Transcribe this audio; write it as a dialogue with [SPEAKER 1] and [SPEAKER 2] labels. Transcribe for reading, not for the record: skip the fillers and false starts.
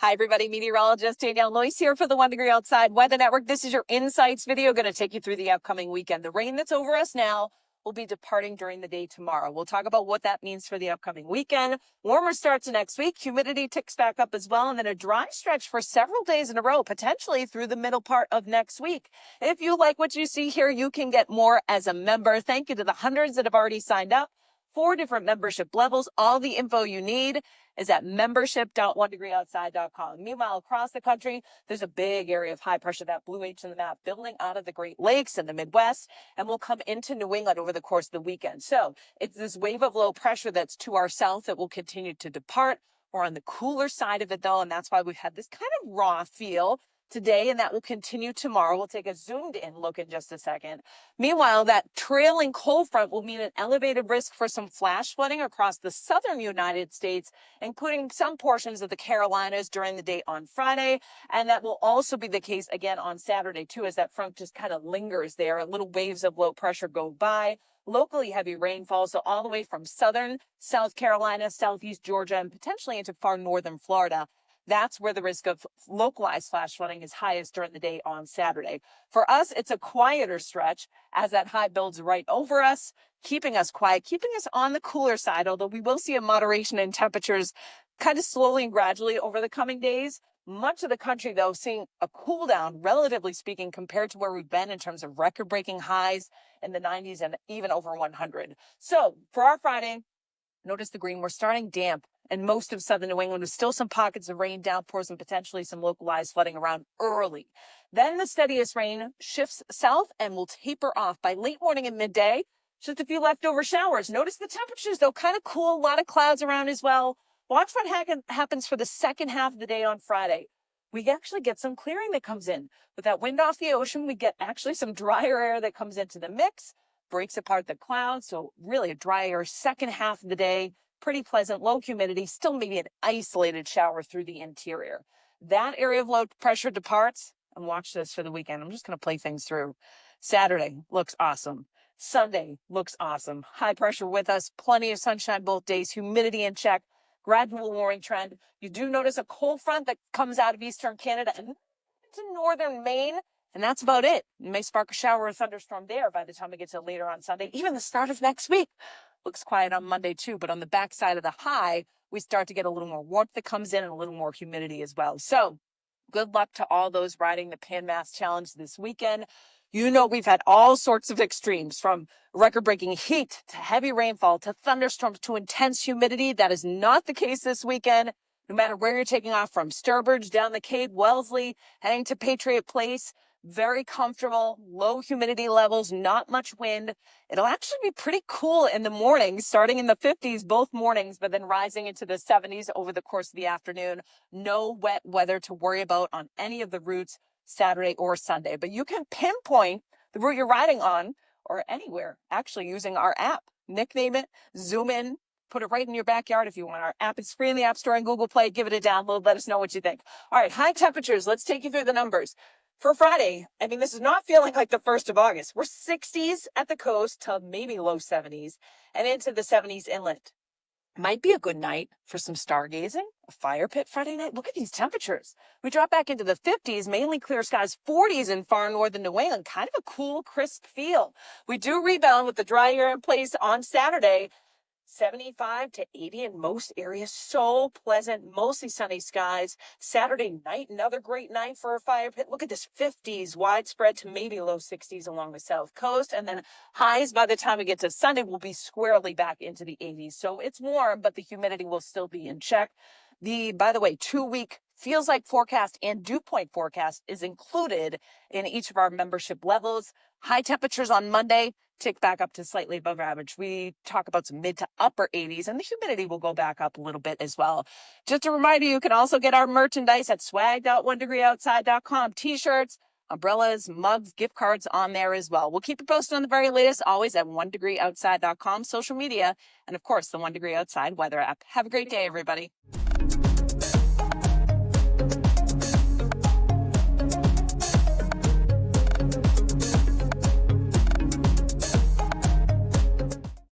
[SPEAKER 1] Hi, everybody. Meteorologist Danielle Noyes here for the 1 Degree Outside Weather Network. This is your Insights video going to take you through the upcoming weekend. The rain that's over us now will be departing during the day tomorrow. We'll talk about what that means for the upcoming weekend. Warmer starts next week. Humidity ticks back up as well, and then a dry stretch for several days in a row, potentially through the middle part of next week. If you like what you see here, you can get more as a member. Thank you to the hundreds that have already signed up. 4 different membership levels. All the info you need is at membership.onedegreeoutside.com. Meanwhile, across the country, there's a big area of high pressure, that blue H in the map, building out of the Great Lakes and the Midwest, and will come into New England over the course of the weekend. So it's this wave of low pressure that's to our south that will continue to depart. We're on the cooler side of it, though, and that's why we've had this kind of raw feel today, and that will continue tomorrow. We'll take a zoomed in look in just a second. Meanwhile, that trailing cold front will mean an elevated risk for some flash flooding across the southern United States, including some portions of the Carolinas during the day on Friday. And that will also be the case again on Saturday, too, as that front just kind of lingers there. Little waves of low pressure go by. Locally heavy rainfall, so all the way from southern South Carolina, southeast Georgia, and potentially into far northern Florida. That's where the risk of localized flash flooding is highest during the day on Saturday. For us, it's a quieter stretch as that high builds right over us, keeping us quiet, keeping us on the cooler side, although we will see a moderation in temperatures kind of slowly and gradually over the coming days. Much of the country, though, seeing a cool down, relatively speaking, compared to where we've been in terms of record-breaking highs in the 90s and even over 100. So for our Friday, notice the green, we're starting damp. And most of southern New England with still some pockets of rain, downpours, and potentially some localized flooding around early. Then the steadiest rain shifts south and will taper off by late morning and midday. Just a few leftover showers. Notice the temperatures, though, kind of cool. A lot of clouds around as well. Watch what happens for the second half of the day on Friday. We actually get some clearing that comes in. With that wind off the ocean, we get actually some drier air that comes into the mix, breaks apart the clouds. So really a drier second half of the day. Pretty pleasant, low humidity, still maybe an isolated shower through the interior. That area of low pressure departs, and watch this for the weekend. I'm just going to play things through. Saturday looks awesome. Sunday looks awesome. High pressure with us, plenty of sunshine both days, humidity in check, gradual warming trend. You do notice a cold front that comes out of eastern Canada and into northern Maine, and that's about it. You may spark a shower or thunderstorm there by the time we get to later on Sunday, even the start of next week. Looks quiet on Monday, too, but on the backside of the high, we start to get a little more warmth that comes in and a little more humidity as well. So good luck to all those riding the Pan Mass Challenge this weekend. You know, we've had all sorts of extremes, from record-breaking heat to heavy rainfall to thunderstorms to intense humidity. That is not the case this weekend. No matter where you're taking off from, Sturbridge down the Cape, Wellesley, heading to Patriot Place, very comfortable, low humidity levels, not much wind. It'll actually be pretty cool in the morning, starting in the 50s both mornings, but then rising into the 70s over the course of the afternoon. No wet weather to worry about on any of the routes Saturday or Sunday, but you can pinpoint the route you're riding on or anywhere actually using our app. Nickname it, zoom in, put it right in your backyard if you want. Our app is free in the App Store and Google Play. Give it a download. Let us know what you think. All right, high temperatures. Let's take you through the numbers. For Friday, I mean, this is not feeling like the 1st of August. We're 60s at the coast to maybe low 70s and into the 70s inland. Might be a good night for some stargazing, a fire pit Friday night. Look at these temperatures. We drop back into the 50s, mainly clear skies, 40s in far northern New England. Kind of a cool, crisp feel. We do rebound with the dry air in place on Saturday. 75 to 80 in most areas. So pleasant, mostly sunny skies. Saturday night, another great night for a fire pit. Look at this, 50s widespread to maybe low 60s along the south coast. And then highs by the time we get to Sunday will be squarely back into the 80s. So it's warm, but the humidity will still be in check. By the way, 2-week feels like forecast and dew point forecast is included in each of our membership levels. High temperatures on Monday tick back up to slightly above average. We talk about some mid to upper 80s, and the humidity will go back up a little bit as well. Just a reminder, you can also get our merchandise at swag.onedegreeoutside.com. T-shirts, umbrellas, mugs, gift cards on there as well. We'll keep you posted on the very latest, always at onedegreeoutside.com, social media, and of course, the 1 Degree Outside weather app. Have a great day, everybody.